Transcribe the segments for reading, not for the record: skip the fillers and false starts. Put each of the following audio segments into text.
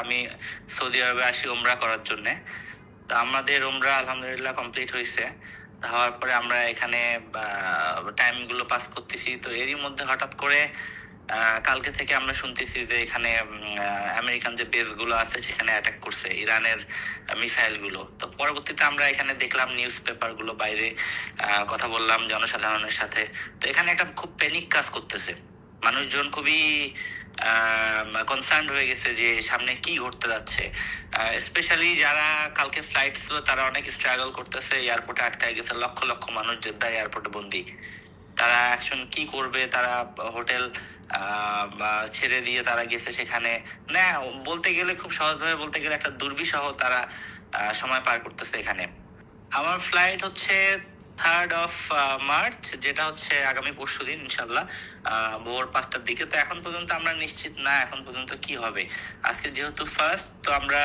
আমি সৌদি আরবে আসি উমরা করার জন্য। তো আমাদের উমরা আলহামদুলিল্লাহ কমপ্লিট হয়েছে। হওয়ার পরে আমরা এখানে টাইমগুলো পাস করতেছি। তো এরই মধ্যে হঠাৎ করে কালকে থেকে আমরা শুনতেছি যে এখানে আমেরিকান যে বেস গুলো আছে সেখানে অ্যাটাক করছে ইরানের মিসাইল গুলো। তো পরবর্তীতে আমরা এখানে দেখলাম নিউজ পেপার গুলো, বাইরে কথা বললাম জনসাধারণের সাথে। তো এখানে একটা খুব প্যানিক কাজ করতেছে, মানুষজন খুবই কনসার্ন হয়ে গেছে যে সামনে কি ঘটতে যাচ্ছে। স্পেশালি যারা কালকে ফ্লাইট ছিল তারা অনেক স্ট্রাগল করতেছে, এয়ারপোর্টে আটকায় গেছে লক্ষ লক্ষ মানুষ, জেদ্দা এয়ারপোর্টে বন্দি। তারা অ্যাকশন কি করবে, তারা হোটেল ছেড়ে দিয়ে তারা গেছে সেখানে। না, বলতে গেলে খুব সহজভাবে বলতে গেলে একটা দুর্বিষহ তারা সময় পার করতেছে এখানে। আমার ফ্লাইট হচ্ছে 3rd of March, যেটা হচ্ছে আগামী পরশুদিন ইনশাল্লাহ ভোর 5টার দিকে। তো এখন পর্যন্ত আমরা নিশ্চিত না এখন পর্যন্ত কি হবে। আজকে যেহেতু ফার্স্ট, তো আমরা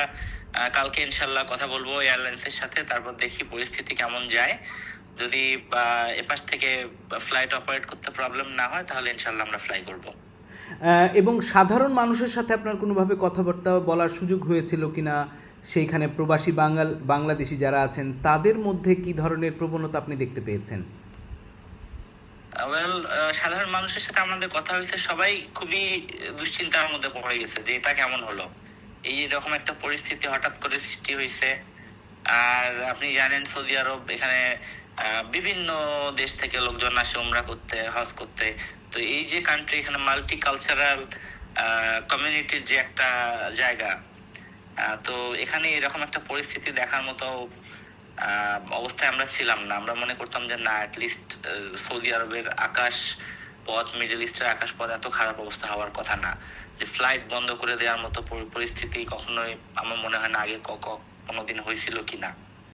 কালকে ইনশাল্লাহ কথা বলবো এয়ারলাইন্সের সাথে, তারপর দেখি পরিস্থিতি কেমন যায়। যদি এপাশ থেকে ফ্লাইট অপারেট করতে প্রবলেম না হয় তাহলে ইনশাল্লাহ আমরা ফ্লাই করব। এবং সাধারণ মানুষের সাথে আপনার কোনোভাবে কথাবার্তা বলার সুযোগ হয়েছিল কিনা, সেইখানে প্রবাসী বাংলাদেশি যারা আছেন তাদের মধ্যে কি ধরনের প্রবণতা আপনি দেখতে পেয়েছেন? সাধারণ মানুষের সাথে আমাদের কথা হয়েছে, সবাই খুবই দুশ্চিন্তার মধ্যে পড়ে গেছে যে এটা কেমন হলো, এই এরকম একটা পরিস্থিতি হঠাৎ করে সৃষ্টি হয়েছে। আর আপনি জানেন সৌদি আরব, এখানে বিভিন্ন দেশ থেকে লোকজন আসে উমরা করতে, হজ করতে। তো এই যে কান্ট্রি, এখানে মাল্টি কালচারাল কমিউনিটির যে একটা জায়গা, তো এখানে এরকম একটা পরিস্থিতি দেখার মতো অবস্থায় আমরা ছিলাম না। আমরা মনে করতাম যে না, অ্যাটলিস্ট সৌদি আরবের আকাশ পথ, মিডল ইস্টের আকাশ পথ এত খারাপ অবস্থা হওয়ার কথা না, যে ফ্লাইট বন্ধ করে দেওয়ার মতো পরিস্থিতি কখনোই আমার মনে হয় না আগে কোনোদিন হয়েছিল কিনা।